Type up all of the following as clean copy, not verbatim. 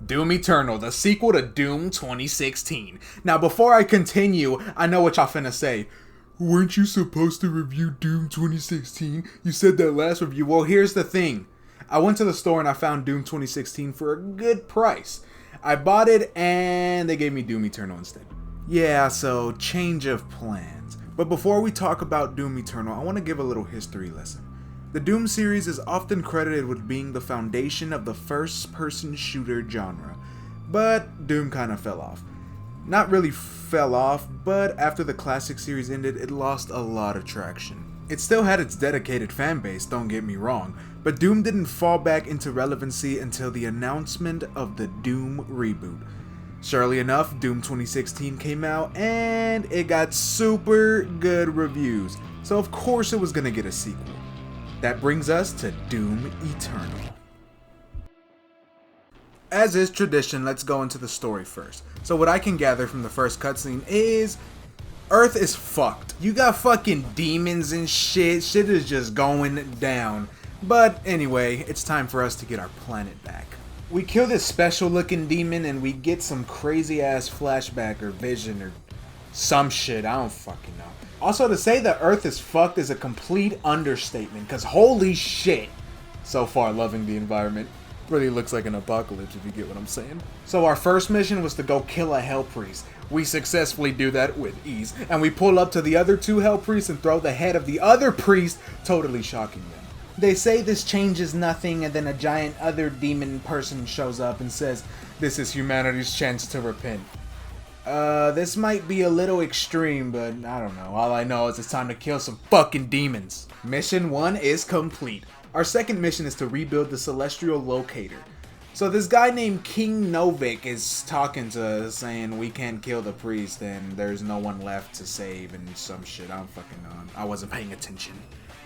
Doom Eternal, the sequel to Doom 2016. Now, before I continue, I know what y'all finna say. Weren't you supposed to review Doom 2016? You said that last review. Well, here's the thing. I went to the store and I found Doom 2016 for a good price. I bought it and they gave me Doom Eternal instead. Yeah, so change of plans. But before we talk about Doom Eternal, I want to give a little history lesson. The Doom series is often credited with being the foundation of the first-person shooter genre, but Doom kinda fell off. Not really fell off, but after the classic series ended, it lost a lot of traction. It still had its dedicated fanbase, don't get me wrong, but Doom didn't fall back into relevancy until the announcement of the Doom reboot. Surely enough, Doom 2016 came out, and it got super good reviews, so of course it was gonna get a sequel. That brings us to Doom Eternal. As is tradition, let's go into the story first. So what I can gather from the first cutscene is Earth is fucked. You got fucking demons and shit. Shit is just going down. But anyway, it's time for us to get our planet back. We kill this special looking demon and we get some crazy ass flashback or vision or some shit. I don't fucking know. Also, to say that Earth is fucked is a complete understatement, because holy shit. So far, loving the environment. Really looks like an apocalypse, if you get what I'm saying. So our first mission was to go kill a Hell Priest. We successfully do that with ease, and we pull up to the other two Hell Priests and throw the head of the other priest, totally shocking them. They say this changes nothing, and then a giant other demon person shows up and says, "This is humanity's chance to repent." This might be a little extreme, but I don't know. All I know is it's time to kill some fucking demons. Mission 1 is complete. Our second mission is to rebuild the Celestial Locator. So this guy named King Novik is talking to us, saying we can't kill the priest and there's no one left to save and some shit. I don't fucking know. I wasn't paying attention.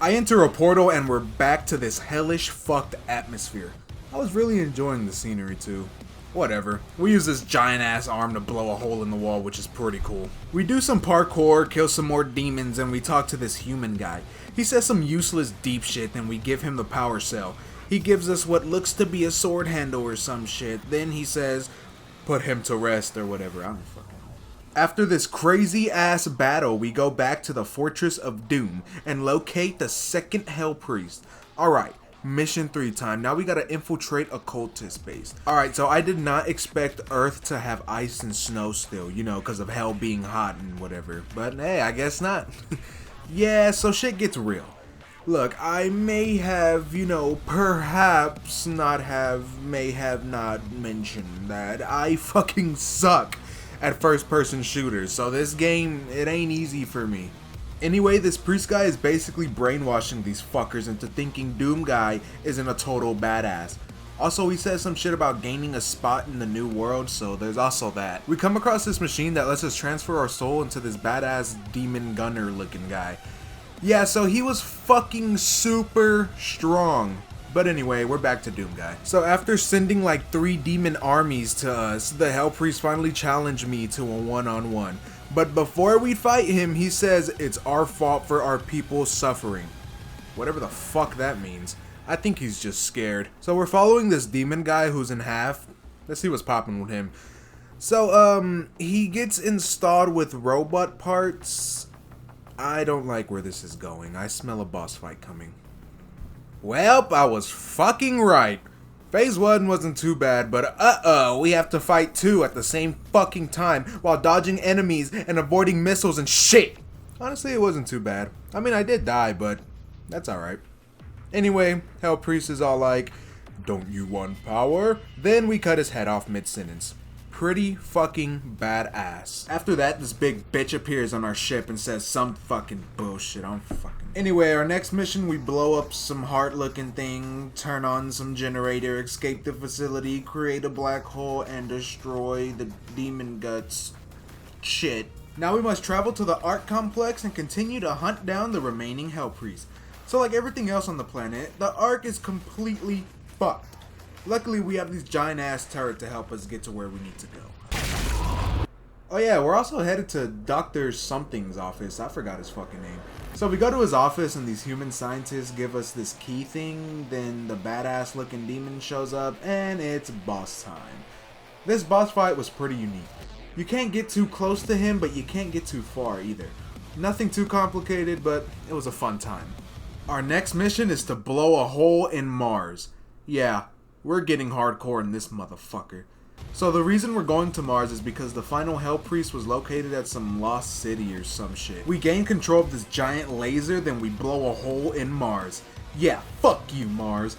I enter a portal and we're back to this hellish fucked atmosphere. I was really enjoying the scenery too. Whatever. We use this giant ass arm to blow a hole in the wall, which is pretty cool. We do some parkour, kill some more demons, and we talk to this human guy. He says some useless deep shit, and we give him the power cell. He gives us what looks to be a sword handle or some shit. Then he says, put him to rest or whatever. I don't fucking know. After this crazy ass battle, we go back to the Fortress of Doom and locate the second Hell Priest. Alright. Mission 3 time. Now we gotta infiltrate a cultist base. Alright, so I did not expect Earth to have ice and snow still, you know, because of hell being hot and whatever. But hey, I guess not. Yeah, so shit gets real. Look, I may have, perhaps may have not mentioned that I fucking suck at first person shooters. So this game, it ain't easy for me. Anyway, this priest guy is basically brainwashing these fuckers into thinking Doom guy isn't a total badass. Also, he says some shit about gaining a spot in the new world, so there's also that. We come across this machine that lets us transfer our soul into this badass demon gunner looking guy. Yeah, so he was fucking super strong. But anyway, we're back to Doom guy. So after sending like 3 demon armies to us, the Hell Priest finally challenged me to a one-on-one. But before we fight him, he says it's our fault for our people suffering. Whatever the fuck that means. I think he's just scared. So we're following this demon guy who's in half. Let's see what's popping with him. So, he gets installed with robot parts. I don't like where this is going. I smell a boss fight coming. Well, I was fucking right. Phase 1 wasn't too bad, but we have to fight 2 at the same fucking time while dodging enemies and avoiding missiles and shit. Honestly, it wasn't too bad. I mean, I did die, but that's alright. Anyway, Hell Priest is all like, don't you want power? Then we cut his head off mid-sentence. Pretty fucking badass. After that, this big bitch appears on our ship and says some fucking bullshit. I don't fucking... Anyway, our next mission, we blow up some heart-looking thing, turn on some generator, escape the facility, create a black hole, and destroy the demon guts. Shit. Now we must travel to the Ark Complex and continue to hunt down the remaining Hell Priests. So like everything else on the planet, the Ark is completely fucked. Luckily, we have these giant-ass turret to help us get to where we need to go. Oh yeah, we're also headed to Dr. Something's office. I forgot his fucking name. So we go to his office and these human scientists give us this key thing. Then the badass looking demon shows up and it's boss time. This boss fight was pretty unique. You can't get too close to him, but you can't get too far either. Nothing too complicated, but it was a fun time. Our next mission is to blow a hole in Mars. Yeah, we're getting hardcore in this motherfucker. So the reason we're going to Mars is because the final Hell Priest was located at some lost city or some shit. We gain control of this giant laser, then we blow a hole in Mars. Yeah, fuck you, Mars.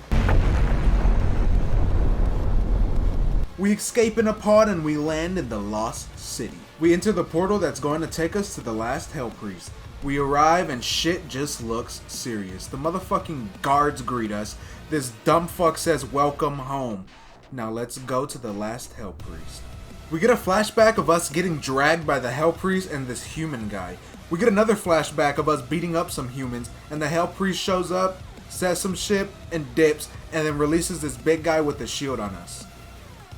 We escape in a pod and we land in the lost city. We enter the portal that's going to take us to the last Hell Priest. We arrive and shit just looks serious. The motherfucking guards greet us. This dumb fuck says welcome home. Now let's go to the last Hell Priest. We get a flashback of us getting dragged by the Hell Priest and this human guy. We get another flashback of us beating up some humans and the Hell Priest shows up, says some shit and dips, and then releases this big guy with a shield on us.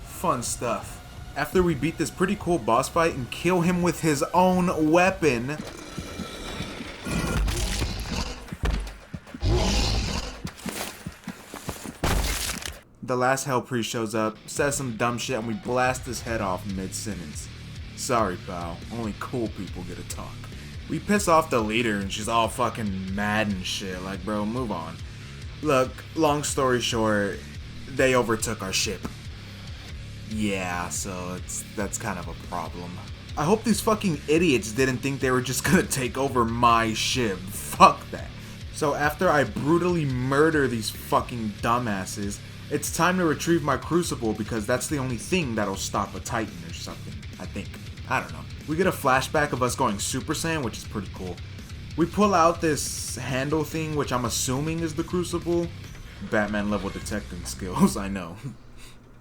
Fun stuff. After we beat this pretty cool boss fight and kill him with his own weapon, the last Hell Priest shows up, says some dumb shit, and we blast his head off mid-sentence. Sorry, pal. Only cool people get to talk. We piss off the leader and she's all fucking mad and shit. Like, bro, move on. Look, long story short, they overtook our ship. Yeah, so that's kind of a problem. I hope these fucking idiots didn't think they were just gonna take over my ship. Fuck that. So after I brutally murder these fucking dumbasses, it's time to retrieve my crucible because that's the only thing that'll stop a Titan or something, I think. I don't know. We get a flashback of us going Super Saiyan, which is pretty cool. We pull out this handle thing, which I'm assuming is the crucible. Batman level detecting skills, I know.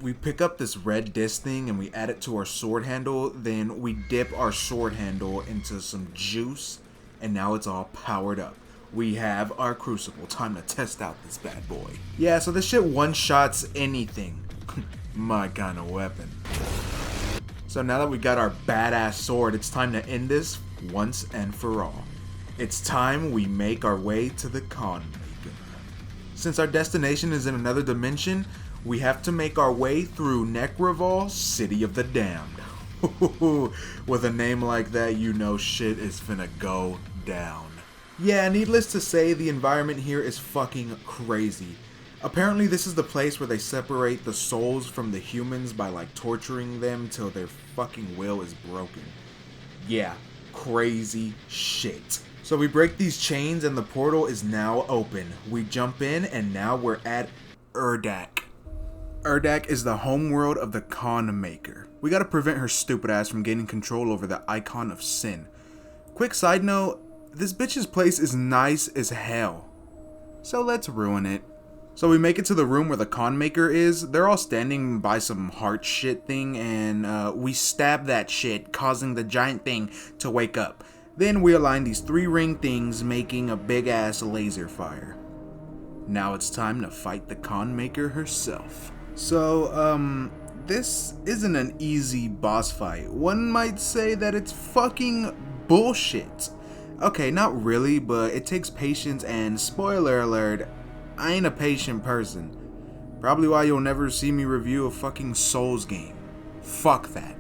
We pick up this red disc thing and we add it to our sword handle, then we dip our sword handle into some juice, and now it's all powered up. We have our crucible. Time to test out this bad boy. Yeah, so this shit one-shots anything. My kind of weapon. So now that we got our badass sword, it's time to end this once and for all. It's time we make our way to the Khan Maker. Since our destination is in another dimension, we have to make our way through Nekravol, City of the Damned. With a name like that, you know shit is finna go down. Yeah, needless to say, the environment here is fucking crazy. Apparently this is the place where they separate the souls from the humans by like torturing them till their fucking will is broken. Yeah, crazy shit. So we break these chains and the portal is now open. We jump in and now we're at Urdak. Urdak is the homeworld of the Khan Maker. We gotta prevent her stupid ass from gaining control over the Icon of Sin. Quick side note, this bitch's place is nice as hell. So let's ruin it. So we make it to the room where the Khan Maker is. They're all standing by some heart shit thing and we stab that shit, causing the giant thing to wake up. Then we align these 3 ring things, making a big ass laser fire. Now it's time to fight the Khan Maker herself. So, this isn't an easy boss fight. One might say that it's fucking bullshit. Okay, not really, but it takes patience and spoiler alert, I ain't a patient person. Probably why you'll never see me review a fucking Souls game. Fuck that.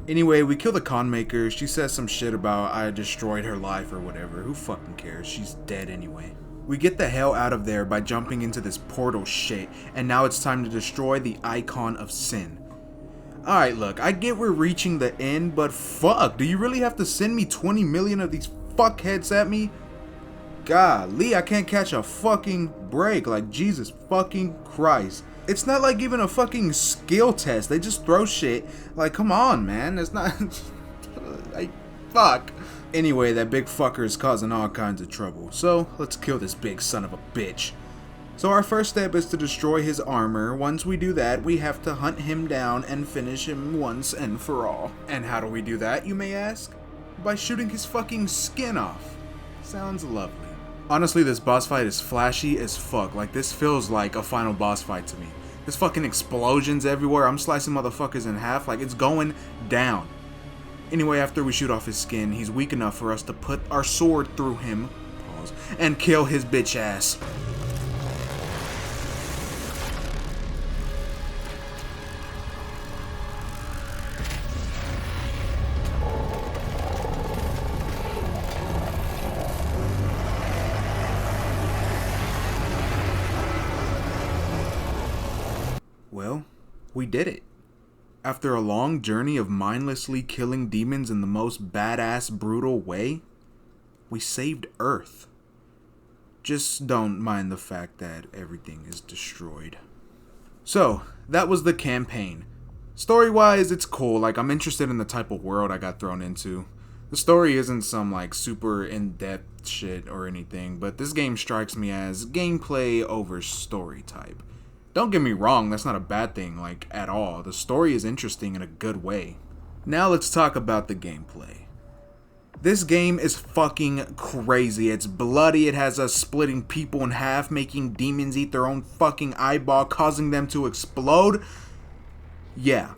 Anyway, we kill the Khan Maker. She says some shit about I destroyed her life or whatever. Who fucking cares? She's dead anyway. We get the hell out of there by jumping into this portal shit, and now it's time to destroy the Icon of Sin. Alright, look, I get we're reaching the end, but fuck, do you really have to send me 20 million of these fuckheads at me? Golly, I can't catch a fucking break, like Jesus fucking Christ. It's not like even a fucking skill test, they just throw shit, like come on man, it's not, like, fuck. Anyway, that big fucker is causing all kinds of trouble, so let's kill this big son of a bitch. So our first step is to destroy his armor. Once we do that, we have to hunt him down and finish him once and for all. And how do we do that, you may ask? By shooting his fucking skin off. Sounds lovely. Honestly, this boss fight is flashy as fuck. Like, this feels like a final boss fight to me. There's fucking explosions everywhere. I'm slicing motherfuckers in half. Like, it's going down. Anyway, after we shoot off his skin, he's weak enough for us to put our sword through him, pause, and kill his bitch ass. We did it. After a long journey of mindlessly killing demons in the most badass, brutal way, we saved Earth. Just don't mind the fact that everything is destroyed. So, that was the campaign. Story-wise, it's cool. Like, I'm interested in the type of world I got thrown into. The story isn't some, like, super in-depth shit or anything, but this game strikes me as gameplay over story type. Don't get me wrong, that's not a bad thing, like, at all. The story is interesting in a good way. Now let's talk about the gameplay. This game is fucking crazy. It's bloody, it has us splitting people in half, making demons eat their own fucking eyeball, causing them to explode. Yeah,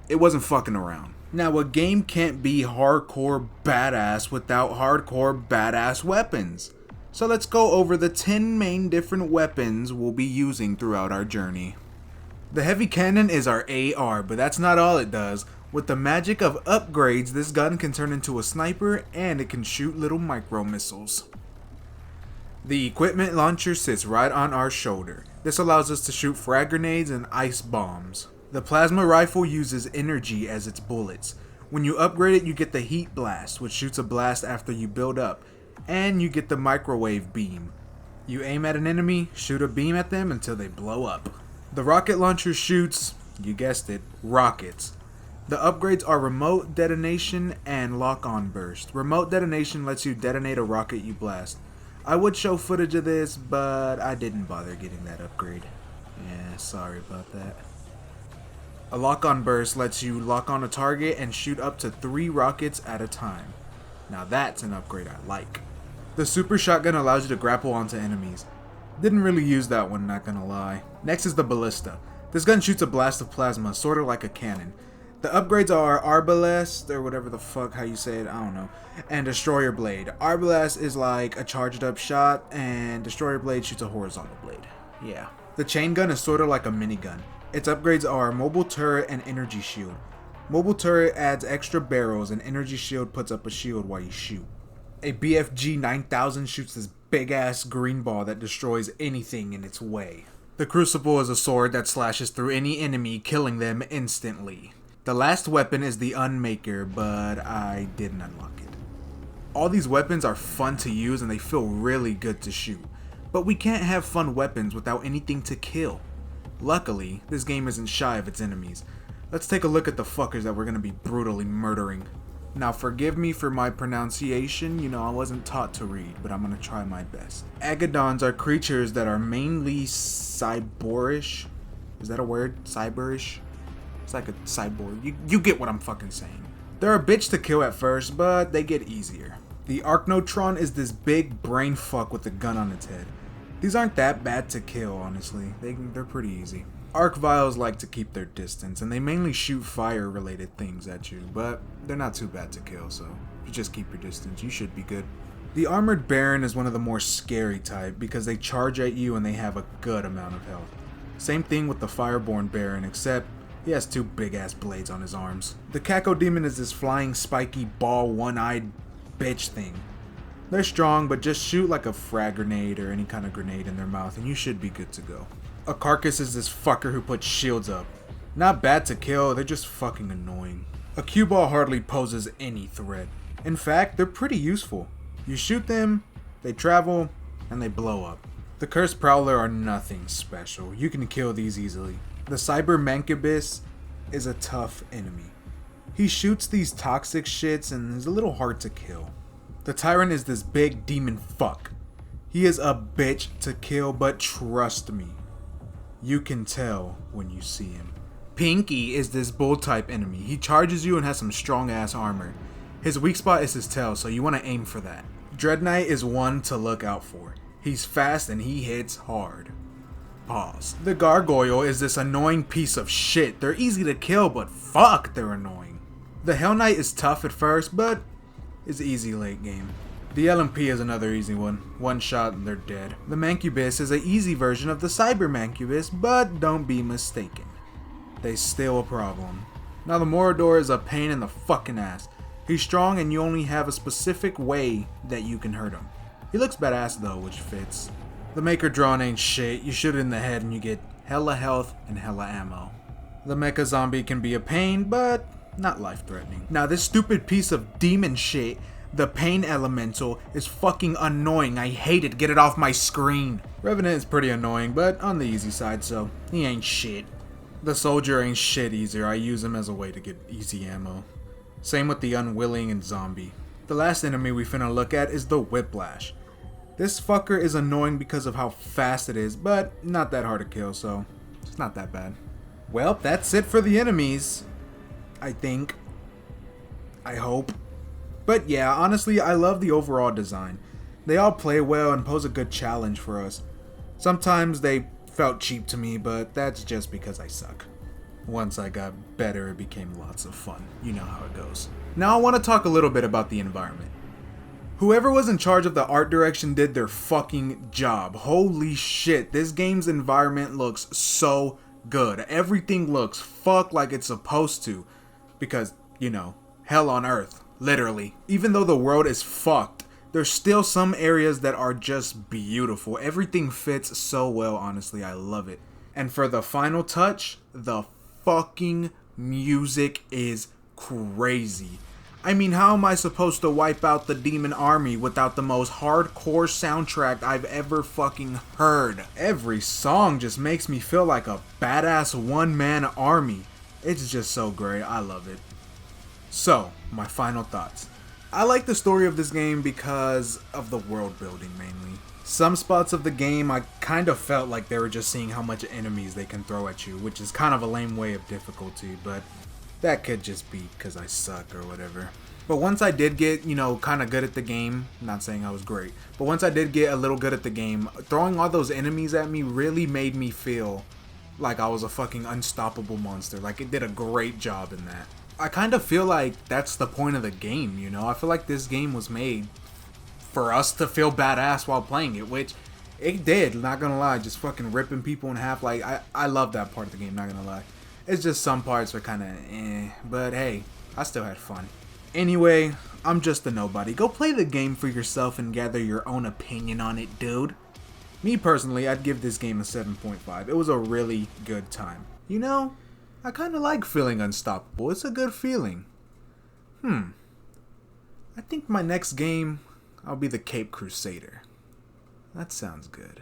it wasn't fucking around. Now, a game can't be hardcore badass without hardcore badass weapons. So let's go over the 10 main different weapons we'll be using throughout our journey. The heavy cannon is our AR, but that's not all it does. With the magic of upgrades, this gun can turn into a sniper and it can shoot little micro missiles. The equipment launcher sits right on our shoulder. This allows us to shoot frag grenades and ice bombs. The plasma rifle uses energy as its bullets. When you upgrade it, you get the heat blast, which shoots a blast after you build up. And you get the microwave beam. You aim at an enemy, shoot a beam at them until they blow up. The rocket launcher shoots, you guessed it, rockets. The upgrades are remote detonation and lock-on burst. Remote detonation lets you detonate a rocket you blast. I would show footage of this, but I didn't bother getting that upgrade. Yeah, sorry about that. A lock-on burst lets you lock on a target and shoot up to 3 rockets at a time. Now that's an upgrade I like. The super shotgun allows you to grapple onto enemies. Didn't really use that one, not gonna lie. Next is the ballista. This gun shoots a blast of plasma, sort of like a cannon. The upgrades are Arbalest, or whatever the fuck how you say it, I don't know, and Destroyer Blade. Arbalest is like a charged up shot, and Destroyer Blade shoots a horizontal blade. Yeah. The chain gun is sort of like a minigun. Its upgrades are Mobile Turret and Energy Shield. Mobile Turret adds extra barrels, and Energy Shield puts up a shield while you shoot. A BFG 9000 shoots this big ass green ball that destroys anything in its way. The Crucible is a sword that slashes through any enemy, killing them instantly. The last weapon is the Unmaker, but I didn't unlock it. All these weapons are fun to use and they feel really good to shoot, but we can't have fun weapons without anything to kill. Luckily, this game isn't shy of its enemies. Let's take a look at the fuckers that we're gonna be brutally murdering. Now forgive me for my pronunciation, you know I wasn't taught to read, but I'm gonna try my best. Agadons are creatures that are mainly cyborish. Is that a word? Cyberish? It's like a cyborg. You get what I'm fucking saying. They're a bitch to kill at first, but they get easier. The Archnotron is this big brain fuck with a gun on its head. These aren't that bad to kill, honestly. They're pretty easy. Arc Vials like to keep their distance, and they mainly shoot fire-related things at you, but they're not too bad to kill, so if you just keep your distance, you should be good. The Armored Baron is one of the more scary type, because they charge at you and they have a good amount of health. Same thing with the Fireborn Baron, except he has 2 big-ass blades on his arms. The Cacodemon is this flying, spiky, ball, one-eyed bitch thing. They're strong, but just shoot like a frag grenade or any kind of grenade in their mouth, and you should be good to go. A Carcass is this fucker who puts shields up. Not bad to kill, they're just fucking annoying. A cue ball hardly poses any threat. In fact, they're pretty useful. You shoot them, they travel, and they blow up. The Cursed Prowler are nothing special. You can kill these easily. The Cyber Mancubus is a tough enemy. He shoots these toxic shits and is a little hard to kill. The Tyrant is this big demon fuck. He is a bitch to kill, but trust me, you can tell when you see him. Pinky is this bull type enemy. He charges you and has some strong ass armor. His weak spot is his tail, so you want to aim for that. Dread Knight is one to look out for. He's fast and he hits hard. Pause. The Gargoyle is this annoying piece of shit. They're easy to kill, but fuck, they're annoying. The Hell Knight is tough at first, but is easy late game. The LMP is another easy one. One shot and they're dead. The Mancubus is an easy version of the Cyber Mancubus, but don't be mistaken. They still a problem. Now the Morador is a pain in the fucking ass. He's strong and you only have a specific way that you can hurt him. He looks badass though, which fits. The Maker Drawn ain't shit. You shoot it in the head and you get hella health and hella ammo. The mecha zombie can be a pain, but not life-threatening. Now this stupid piece of demon shit, the pain elemental, is fucking annoying. I hate it. Get it off my screen. Revenant is pretty annoying, but on the easy side, so he ain't shit. The soldier ain't shit either. I use him as a way to get easy ammo. Same with the unwilling and zombie. The last enemy we finna look at is the Whiplash. This fucker is annoying because of how fast it is, but not that hard to kill, so it's not that bad. Well, that's it for the enemies. I think. I hope. But yeah, honestly, I love the overall design. They all play well and pose a good challenge for us. Sometimes they felt cheap to me, but that's just because I suck. Once I got better, it became lots of fun. You know how it goes. Now I want to talk a little bit about the environment. Whoever was in charge of the art direction did their fucking job. Holy shit, this game's environment looks so good. Everything looks like it's supposed to. Because, you know, hell on earth, literally. Even though the world is fucked, there's still some areas that are just beautiful. Everything fits so well, honestly. I love it. And for the final touch, the fucking music is crazy. I mean, how am I supposed to wipe out the demon army without the most hardcore soundtrack I've ever fucking heard? Every song just makes me feel like a badass one-man army. It's just so great. I love it. So, my final thoughts. I like the story of this game because of the world building mainly. Some spots of the game I kind of felt like they were just seeing how much enemies they can throw at you, which is kind of a lame way of difficulty, but that could just be because I suck or whatever. But once I did get, you know, kind of good at the game, not saying I was great, but once I did get a little good at the game, throwing all those enemies at me really made me feel like I was a fucking unstoppable monster. Like, it did a great job in that. I kind of feel like that's the point of the game, you know? I feel like this game was made for us to feel badass while playing it, which it did, not gonna lie. Just fucking ripping people in half. Like, I love that part of the game, not gonna lie. It's just some parts are kind of but hey, I still had fun. Anyway, I'm just a nobody. Go play the game for yourself and gather your own opinion on it, dude. Me personally, I'd give this game a 7.5. It was a really good time. You know, I kind of like feeling unstoppable. It's a good feeling. I think my next game, I'll be the Cape Crusader. That sounds good.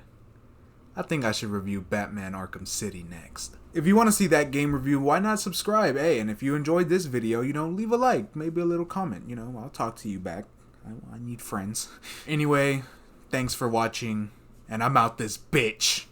I think I should review Batman Arkham City next. If you want to see that game review, why not subscribe? Hey, and if you enjoyed this video, you know, leave a like, maybe a little comment. You know, I'll talk to you back. I need friends. Anyway, thanks for watching, and I'm out this bitch.